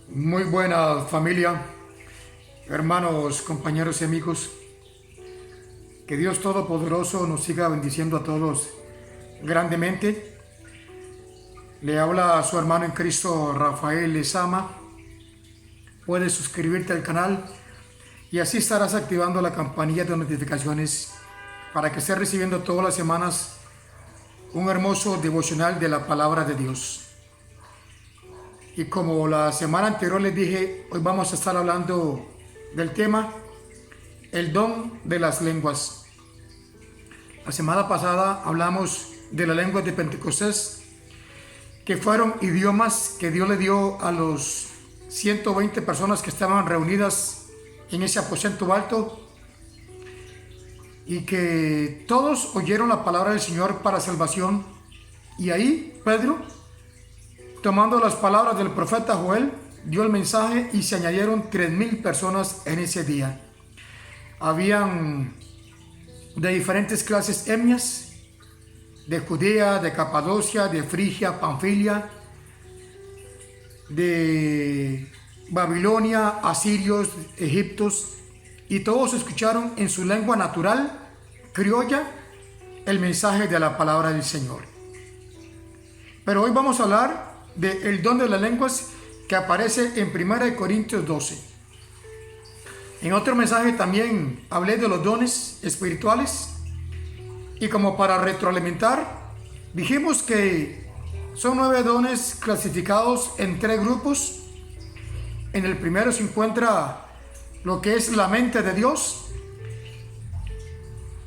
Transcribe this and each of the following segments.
Muy buena familia, hermanos, compañeros y amigos. Que Dios Todopoderoso nos siga bendiciendo a todos grandemente. Le habla a su hermano en Cristo, Rafael Lezama. Puedes suscribirte al canal y así estarás activando la campanilla de notificaciones para que estés recibiendo todas las semanas un hermoso devocional de la palabra de Dios. Y como la semana anterior les dije, hoy vamos a estar hablando del tema el don de las lenguas. La semana pasada hablamos de las lenguas de Pentecostés, que fueron idiomas que Dios le dio a los 120 personas que estaban reunidas en ese aposento alto, y que todos oyeron la palabra del Señor para salvación. Y ahí Pedro, tomando las palabras del profeta Joel, dio el mensaje y se añadieron 3,000 personas en ese día. Habían de diferentes clases etnias, de Judea, de Capadocia, de Frigia, Panfilia, de Babilonia, asirios, egiptos, y todos escucharon en su lengua natural, criolla, el mensaje de la palabra del Señor. Pero hoy vamos a hablar del don de las lenguas que aparece en 1 Corintios 12. En otro mensaje también hablé de los dones espirituales, y como para retroalimentar, dijimos que son 9 dones clasificados en 3 grupos. En el primero se encuentra lo que es la mente de Dios,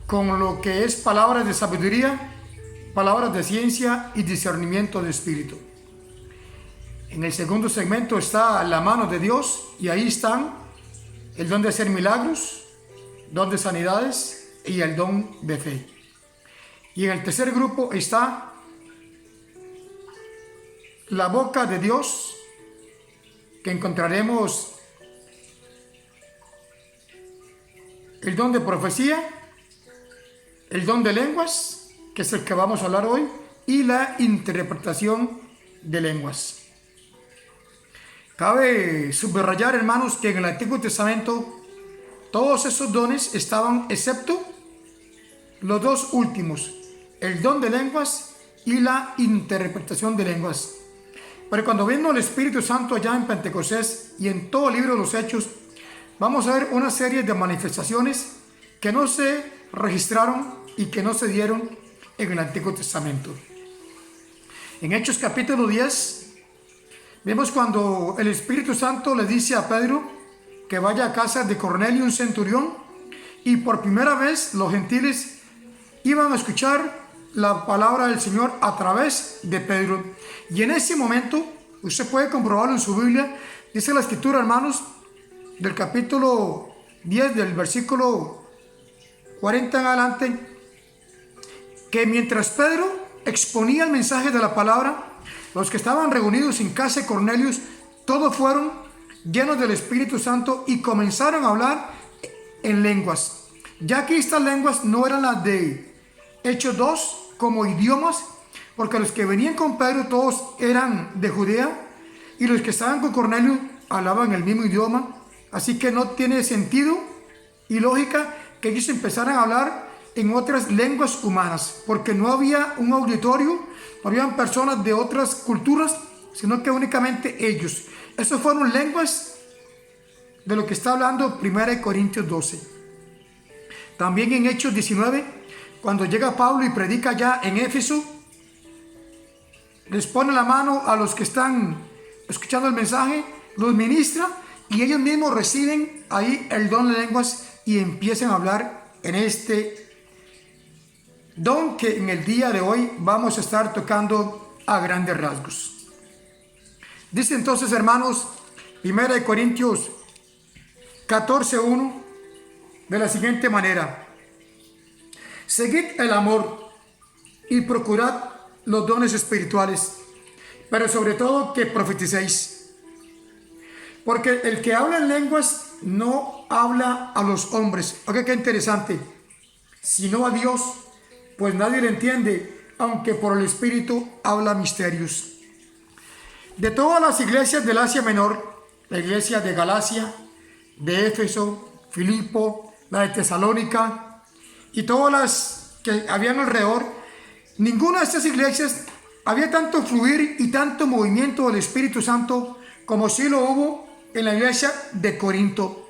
con lo que es palabras de sabiduría, palabras de ciencia y discernimiento de espíritu. En el segundo segmento está la mano de Dios, y ahí están el don de hacer milagros, don de sanidades y el don de fe. Y en el tercer grupo está la boca de Dios, que encontraremos el don de profecía, el don de lenguas, que es el que vamos a hablar hoy, y la interpretación de lenguas. Cabe subrayar, hermanos, que en el Antiguo Testamento todos esos dones estaban, excepto los 2 últimos, el don de lenguas y la interpretación de lenguas. Pero cuando vino el Espíritu Santo allá en Pentecostés y en todo el libro de los Hechos, vamos a ver una serie de manifestaciones que no se registraron y que no se dieron en el Antiguo Testamento. En Hechos capítulo 10, vemos cuando el Espíritu Santo le dice a Pedro que vaya a casa de Cornelio, un centurión, y por primera vez los gentiles iban a escuchar la palabra del Señor a través de Pedro. Y en ese momento, usted puede comprobarlo en su Biblia, dice la Escritura, hermanos, del capítulo 10, del versículo 40 en adelante, que mientras Pedro exponía el mensaje de la palabra, los que estaban reunidos en casa de Cornelio, todos fueron llenos del Espíritu Santo y comenzaron a hablar en lenguas, ya que estas lenguas no eran las de Hechos 2 como idiomas, porque los que venían con Pedro todos eran de Judea, y los que estaban con Cornelio hablaban el mismo idioma. Así que no tiene sentido y lógica que ellos empezaran a hablar en otras lenguas humanas, porque no había un auditorio, no habían personas de otras culturas, sino que únicamente ellos. Esas fueron lenguas de lo que está hablando 1 Corintios 12. También en Hechos 19, cuando llega Pablo y predica ya en Éfeso, les pone la mano a los que están escuchando el mensaje, los ministra, y ellos mismos reciben ahí el don de lenguas y empiezan a hablar en este don que en el día de hoy vamos a estar tocando a grandes rasgos. Dice entonces, hermanos, 1 Corintios 14:1, de la siguiente manera: seguid el amor y procurad los dones espirituales, pero sobre todo que profeticéis. Porque el que habla en lenguas no habla a los hombres, oiga qué interesante, sino a Dios, pues nadie le entiende, aunque por el Espíritu habla misterios. De todas las iglesias del Asia Menor, la iglesia de Galacia, de Éfeso, Filipo, la de Tesalónica y todas las que habían alrededor, ninguna de estas iglesias había tanto fluir y tanto movimiento del Espíritu Santo como sí lo hubo en la iglesia de Corinto.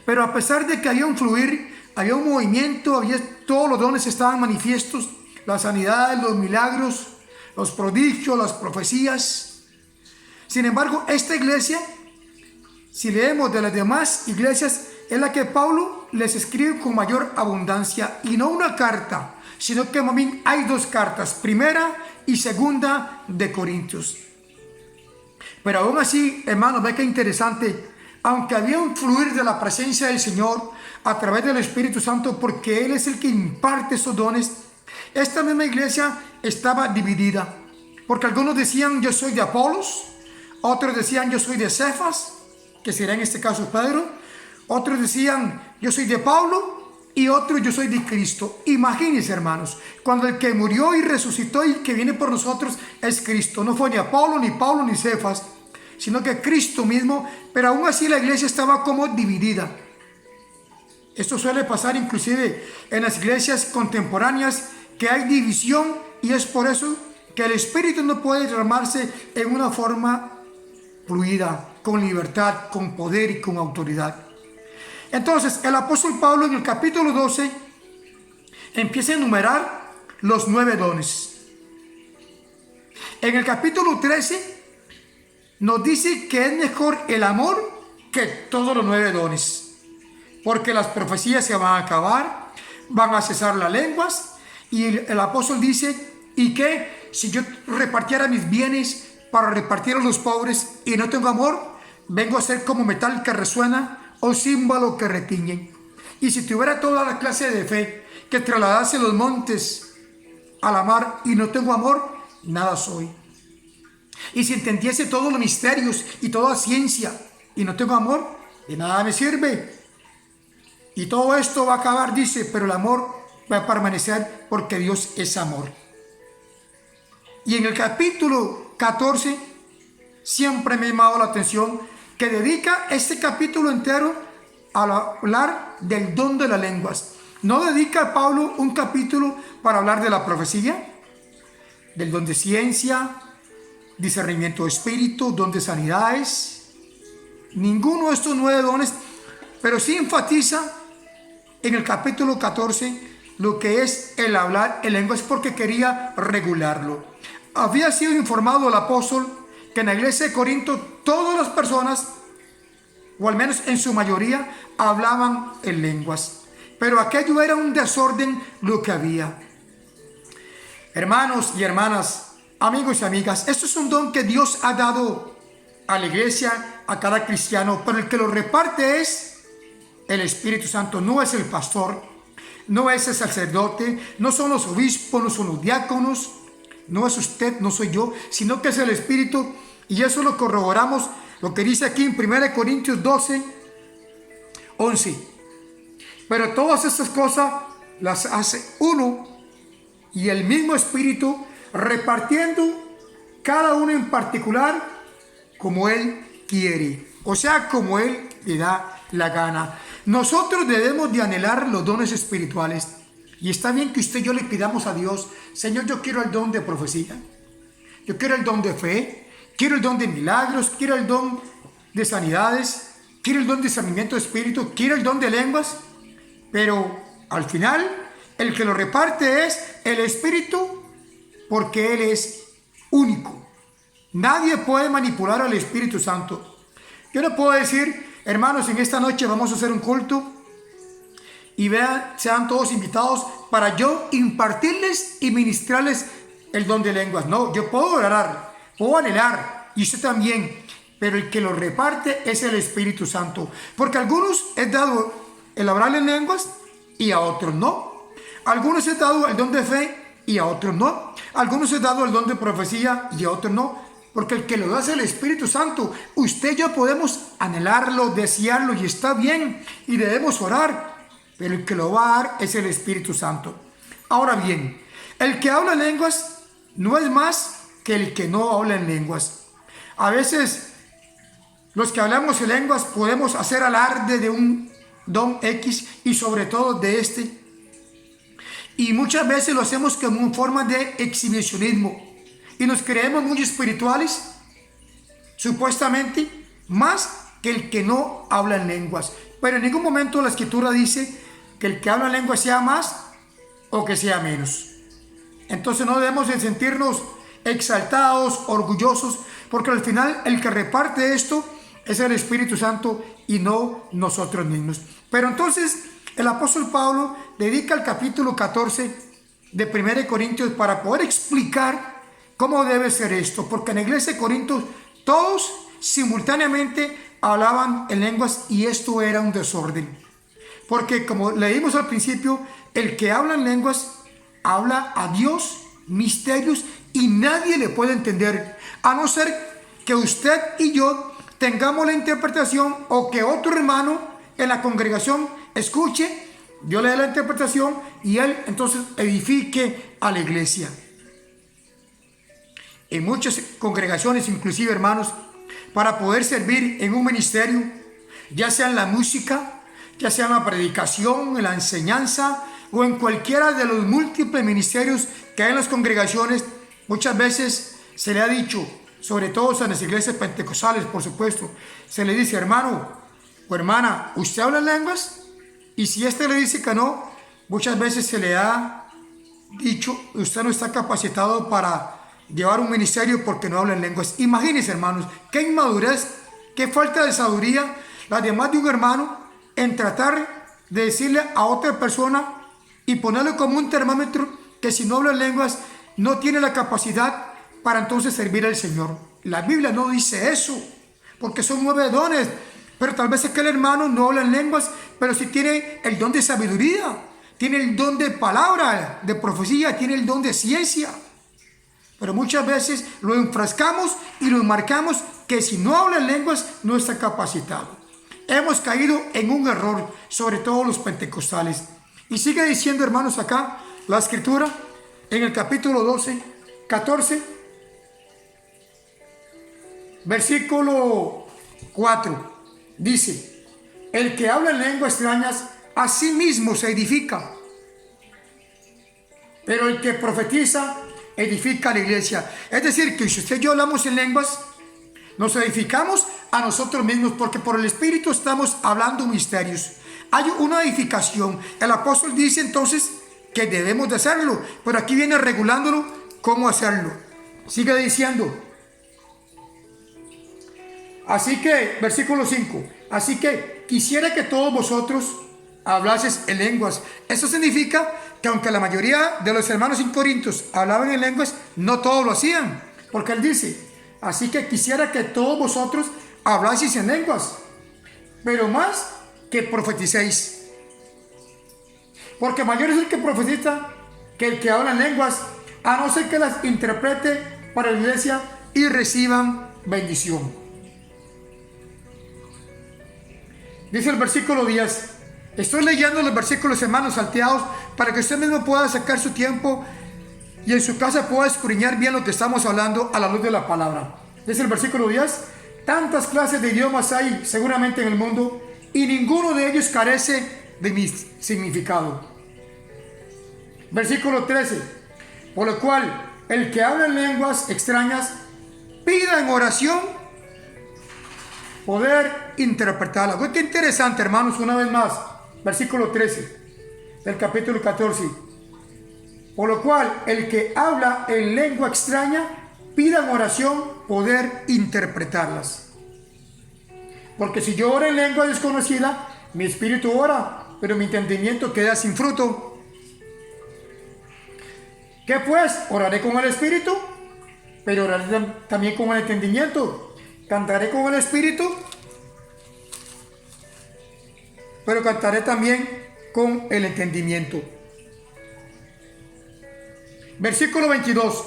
Pero a pesar de que había un fluir, había un movimiento, todos los dones estaban manifiestos, las sanidades, los milagros, los prodigios, las profecías. Sin embargo, esta iglesia, si leemos de las demás iglesias, es la que Pablo les escribe con mayor abundancia, y no una carta, sino que también hay dos cartas, primera y segunda de Corintios. Pero aún así, hermanos, ve que interesante, aunque había un fluir de la presencia del Señor a través del Espíritu Santo, porque Él es el que imparte esos dones, esta misma iglesia estaba dividida, porque algunos decían yo soy de Apolos, otros decían yo soy de Cefas, que será en este caso Pedro, otros decían yo soy de Pablo y otros yo soy de Cristo. Imagínense, hermanos, cuando el que murió y resucitó y que viene por nosotros es Cristo. No fue ni Apolo, ni Pablo, ni Cefas, sino que Cristo mismo. Pero aún así la iglesia estaba como dividida. Esto suele pasar inclusive en las iglesias contemporáneas, que hay división, y es por eso que el Espíritu no puede derramarse en una forma fluida, con libertad, con poder y con autoridad. Entonces el apóstol Pablo en el capítulo 12 empieza a enumerar los 9 dones. En el capítulo 13 nos dice que es mejor el amor que todos los 9 dones, porque las profecías se van a acabar, van a cesar las lenguas, y el apóstol dice, y que si yo repartiera mis bienes para repartir a los pobres y no tengo amor, vengo a ser como metal que resuena o címbalo que retiñe. Y si tuviera toda la clase de fe que trasladase los montes a la mar y no tengo amor, nada soy. Y si entendiese todos los misterios y toda ciencia y no tengo amor, de nada me sirve. Y todo esto va a acabar, dice, pero el amor va a permanecer, porque Dios es amor. Y en el capítulo 14 siempre me ha llamado la atención que dedica este capítulo entero a hablar del don de las lenguas. No dedica Pablo un capítulo para hablar de la profecía, del don de ciencia, discernimiento de espíritu, don de sanidades, ninguno de estos 9 dones, pero sí enfatiza en el capítulo 14 lo que es el hablar en lenguas, porque quería regularlo. Había sido informado el apóstol que en la iglesia de Corinto todas las personas, o al menos en su mayoría, hablaban en lenguas, pero aquello era un desorden lo que había. Hermanos y hermanas, amigos y amigas, esto es un don que Dios ha dado a la iglesia, a cada cristiano, pero el que lo reparte es el Espíritu Santo. No es el pastor, no es el sacerdote, no son los obispos, no son los diáconos, no es usted, no soy yo, sino que es el Espíritu. Y eso lo corroboramos, lo que dice aquí en 1 Corintios 12, 11. Pero todas estas cosas las hace uno y el mismo Espíritu, repartiendo cada uno en particular como Él quiere, o sea, como Él le da la gana. Nosotros debemos de anhelar los dones espirituales, y está bien que usted y yo le pidamos a Dios: Señor, yo quiero el don de profecía, yo quiero el don de fe, quiero el don de milagros, quiero el don de sanidades, quiero el don de discernimiento de espíritu, quiero el don de lenguas. Pero al final el que lo reparte es el Espíritu, porque Él es único. Nadie puede manipular al Espíritu Santo. Yo no puedo decir: hermanos, en esta noche vamos a hacer un culto y vean, sean todos invitados para yo impartirles y ministrarles el don de lenguas. No, yo puedo orar, puedo anhelar, y usted también, pero el que lo reparte es el Espíritu Santo, porque a algunos es dado el hablar en lenguas y a otros no. A algunos es dado el don de fe y a otros no. A algunos es dado el don de profecía y a otros no, porque el que lo da es el Espíritu Santo. Usted y yo podemos anhelarlo, desearlo, y está bien, y debemos orar, pero el que lo va a dar es el Espíritu Santo. Ahora bien, el que habla en lenguas no es más que el que no habla en lenguas. A veces los que hablamos en lenguas podemos hacer alarde de un don X y sobre todo de este. Y muchas veces lo hacemos como forma de exhibicionismo. Y nos creemos muy espirituales, supuestamente, más que el que no habla en lenguas. Pero en ningún momento la Escritura dice que el que habla en lenguas sea más o que sea menos. Entonces no debemos de sentirnos exaltados, orgullosos, porque al final el que reparte esto es el Espíritu Santo y no nosotros mismos. Pero entonces el apóstol Pablo dedica el capítulo 14 de 1 Corintios para poder explicar cómo debe ser esto, porque en la iglesia de Corintios todos simultáneamente hablaban en lenguas y esto era un desorden. Porque como leímos al principio, el que habla en lenguas habla a Dios misterios y nadie le puede entender, a no ser que usted y yo tengamos la interpretación o que otro hermano en la congregación escuche, Dios le dé la interpretación y él entonces edifique a la iglesia. En muchas congregaciones, inclusive hermanos, para poder servir en un ministerio, ya sea en la música, ya sea en la predicación, en la enseñanza o en cualquiera de los múltiples ministerios que hay en las congregaciones, muchas veces se le ha dicho, sobre todo en las iglesias pentecostales, por supuesto, se le dice, hermano o hermana, ¿usted habla en lenguas? Y si éste le dice que no, muchas veces se le ha dicho, usted no está capacitado para llevar un ministerio porque no habla en lenguas. Imagínense, hermanos, qué inmadurez, qué falta de sabiduría, la de más de un hermano, en tratar de decirle a otra persona y ponerle como un termómetro que si no habla en lenguas no tiene la capacidad para entonces servir al Señor. La Biblia no dice eso, porque son 9 dones, pero tal vez es que el hermano no habla en lenguas, pero sí tiene el don de sabiduría, tiene el don de palabra, de profecía, tiene el don de ciencia. Pero muchas veces lo enfrascamos y lo marcamos que si no habla en lenguas no está capacitado. Hemos caído en un error, sobre todo los pentecostales. Y sigue diciendo, hermanos, acá la Escritura en el capítulo 14, versículo 4. Dice, el que habla en lenguas extrañas a sí mismo se edifica, pero el que profetiza edifica a la iglesia. Es decir, que si usted y yo hablamos en lenguas, nos edificamos a nosotros mismos, porque por el Espíritu estamos hablando misterios. Hay una edificación. El apóstol dice entonces que debemos de hacerlo, pero aquí viene regulándolo cómo hacerlo. Sigue diciendo, así que, versículo 5, así que quisiera que todos vosotros hablases en lenguas. Eso significa que aunque la mayoría de los hermanos en Corintios hablaban en lenguas, no todos lo hacían, porque él dice, así que quisiera que todos vosotros hablaseis en lenguas, pero más que profeticéis, porque mayor es el que profetiza que el que habla en lenguas, a no ser que las interprete para la iglesia y reciban bendición. Dice el versículo 10. Estoy leyendo los versículos, hermanos, salteados, para que usted mismo pueda sacar su tiempo y en su casa pueda escudriñar bien lo que estamos hablando a la luz de la palabra. Dice el versículo 10. Tantas clases de idiomas hay seguramente en el mundo y ninguno de ellos carece de mi significado. Versículo 13. Por lo cual, el que habla en lenguas extrañas, pida en oración poder interpretarla. Qué interesante, hermanos, una vez más. Versículo 13 del capítulo 14. Por lo cual, el que habla en lengua extraña, pida en oración poder interpretarlas. Porque si yo oro en lengua desconocida, mi espíritu ora, pero mi entendimiento queda sin fruto. ¿Qué pues? Oraré con el espíritu, pero oraré también con el entendimiento. Cantaré con el espíritu, pero cantaré también con el entendimiento. Versículo 22.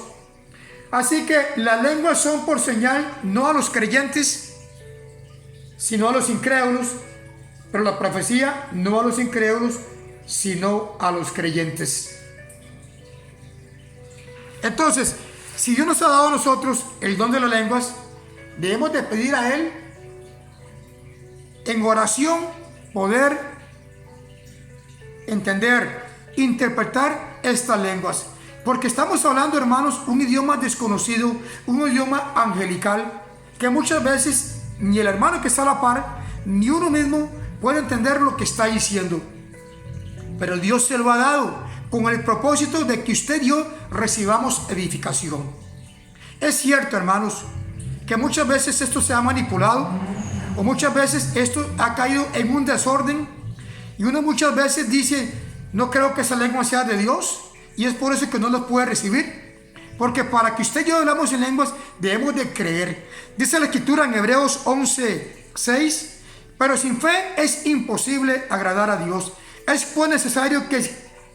Así que las lenguas son por señal no a los creyentes, sino a los incrédulos, pero la profecía no a los incrédulos, sino a los creyentes. Entonces, si Dios nos ha dado a nosotros el don de las lenguas, debemos de pedir a Él en oración poder entender, interpretar estas lenguas. Porque estamos hablando, hermanos, un idioma desconocido, un idioma angelical, que muchas veces ni el hermano que está a la par, ni uno mismo puede entender lo que está diciendo. Pero Dios se lo ha dado con el propósito de que usted y yo recibamos edificación. Es cierto, hermanos, que muchas veces esto se ha manipulado, o muchas veces esto ha caído en un desorden, y uno muchas veces dice, no creo que esa lengua sea de Dios, y es por eso que no lo puede recibir. Porque para que usted y yo hablamos en lenguas, debemos de creer. Dice la Escritura en Hebreos 11:6, pero sin fe es imposible agradar a Dios. Es pues necesario que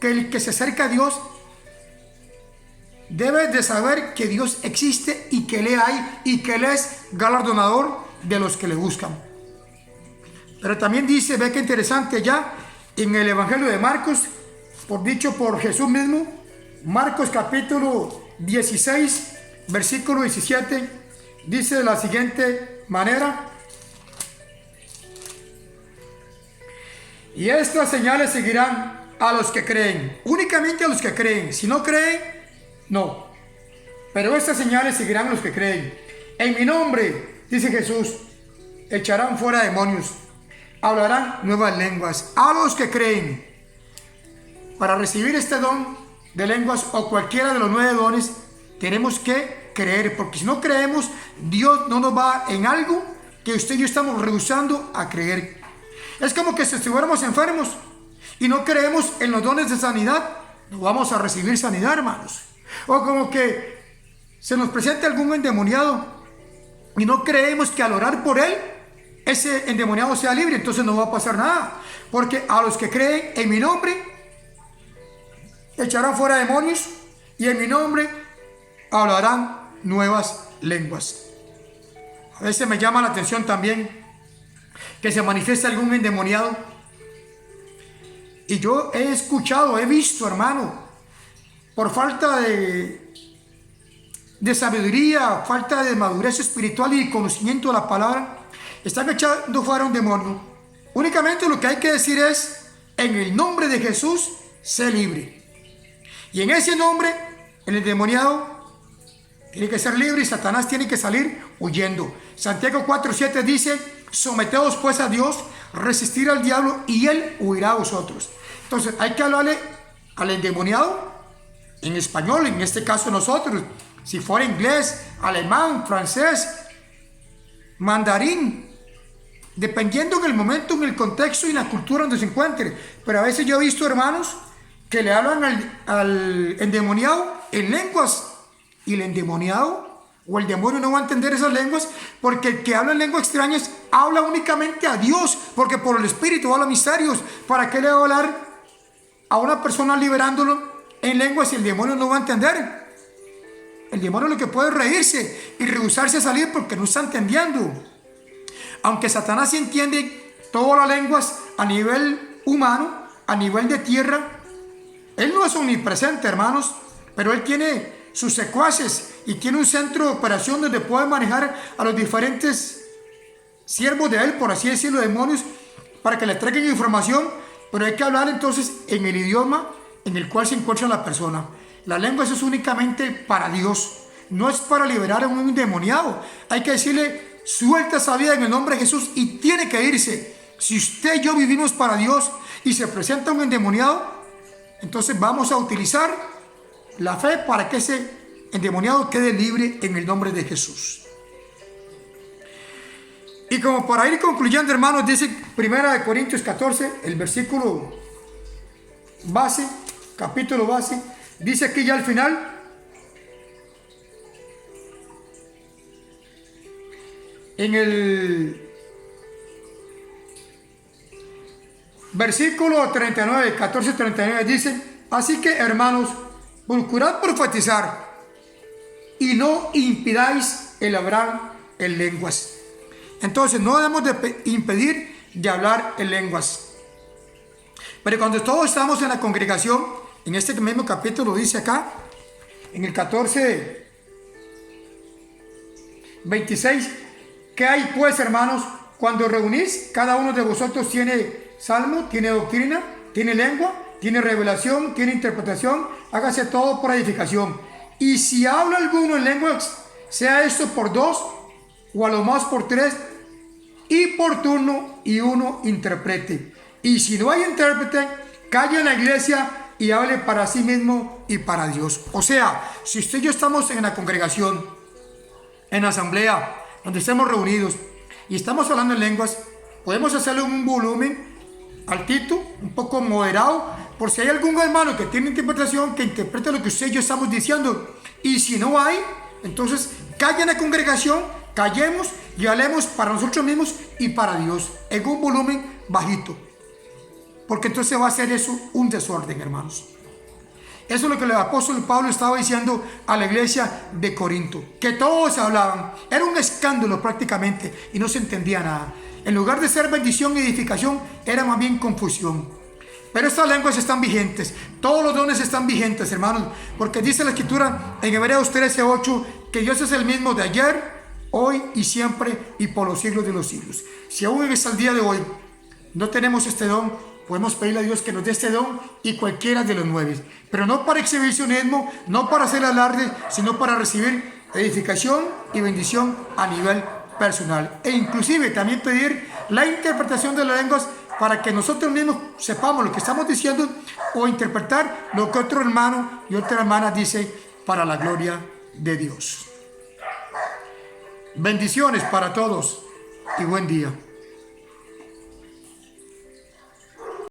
el que se acerca a Dios debe de saber que Dios existe y que le hay y que Él es galardonador de los que le buscan. Pero también dice, ve que interesante ya en el Evangelio de Marcos, dicho por Jesús mismo, Marcos capítulo 16, versículo 17, dice de la siguiente manera: y estas señales seguirán a los que creen, únicamente a los que creen. Si no creen, no. Pero estas señales seguirán a los que creen. En mi nombre, dice Jesús, echarán fuera demonios, hablarán nuevas lenguas. A los que creen. Para recibir este don de lenguas o cualquiera de los 9 dones, tenemos que creer, porque si no creemos, Dios no nos va en algo que usted y yo estamos rehusando a creer. Es como que si estuviéramos enfermos y no creemos en los dones de sanidad, no vamos a recibir sanidad, hermanos. O como que se nos presenta algún endemoniado y no creemos que al orar por él, ese endemoniado sea libre, entonces no va a pasar nada. Porque a los que creen en mi nombre, echarán fuera demonios, y en mi nombre hablarán nuevas lenguas. A veces me llama la atención también que se manifiesta algún endemoniado, y yo he escuchado, he visto, hermano, por falta de sabiduría, falta de madurez espiritual y conocimiento de la palabra, están echando fuera un demonio. Únicamente lo que hay que decir es, en el nombre de Jesús, sé libre. Y en ese nombre, el endemoniado tiene que ser libre y Satanás tiene que salir huyendo. Santiago 4:7 dice, someteos pues a Dios, resistir al diablo y él huirá a vosotros. Entonces hay que hablarle al endemoniado en español, en este caso nosotros. Si fuera inglés, alemán, francés, mandarín, dependiendo en el momento, en el contexto y en la cultura donde se encuentre. Pero a veces yo he visto hermanos que le hablan al endemoniado en lenguas, y el endemoniado o el demonio no va a entender esas lenguas, porque el que habla en lenguas extrañas habla únicamente a Dios, porque por el Espíritu habla misterios. ¿Para qué le va a hablar a una persona liberándolo en lenguas si el demonio no va a entender? El demonio lo que puede es reírse y rehusarse a salir porque no está entendiendo. Aunque Satanás sí entiende todas las lenguas a nivel humano, a nivel de tierra, él no es omnipresente, hermanos, pero él tiene sus secuaces y tiene un centro de operación donde puede manejar a los diferentes siervos de él, por así decirlo, demonios, para que le traigan información. Pero hay que hablar entonces en el idioma en el cual se encuentra la persona. La lengua es únicamente para Dios, no es para liberar a un endemoniado. Hay que decirle, suelta esa vida en el nombre de Jesús, y tiene que irse. Si usted y yo vivimos para Dios y se presenta un endemoniado, entonces vamos a utilizar la fe para que ese endemoniado quede libre en el nombre de Jesús. Y como para ir concluyendo, hermanos, dice 1 Corintios 14, el versículo base, capítulo base, dice aquí ya al final: en el versículo 39, 14-39 dice: así que, hermanos, procurad profetizar y no impidáis el hablar en lenguas. Entonces no debemos de impedir de hablar en lenguas. Pero cuando todos estamos en la congregación, en este mismo capítulo dice acá, en el 14, 26, ¿qué hay pues, hermanos? cuando reunís, cada uno de vosotros tiene salmo, tiene doctrina, tiene lengua, tiene revelación, tiene interpretación, hágase todo por edificación. Y si habla alguno en lenguas, sea esto por 2 o a lo más por 3, y por turno, y uno interprete. Y si no hay intérprete, calle en la iglesia y hable para sí mismo y para Dios. O sea, si usted y yo estamos en la congregación, en la asamblea, donde estemos reunidos y estamos hablando en lenguas, podemos hacerlo en un volumen altito, un poco moderado, por si hay algún hermano que tiene interpretación, que interprete lo que usted y yo estamos diciendo. Y si no hay, entonces calle en la congregación, callemos y hablemos para nosotros mismos y para Dios, en un volumen bajito, porque entonces va a ser eso un desorden, hermanos. Eso es lo que el apóstol Pablo estaba diciendo a la iglesia de Corinto, que todos hablaban, era un escándalo prácticamente y no se entendía nada. En lugar de ser bendición y edificación, era más bien confusión. Pero estas lenguas están vigentes, todos los dones están vigentes, hermanos, porque dice la escritura en Hebreos 13:8 que Dios es el mismo de ayer, hoy y siempre y por los siglos de los siglos. Si aún hasta el día de hoy no tenemos este don, podemos pedirle a Dios que nos dé este don y cualquiera de los 9, pero no para exhibicionismo, no para hacer alarde, sino para recibir edificación y bendición a nivel personal, e inclusive también pedir la interpretación de las lenguas para que nosotros mismos sepamos lo que estamos diciendo, o interpretar lo que otro hermano y otra hermana dice para la gloria de Dios. Bendiciones para todos y buen día.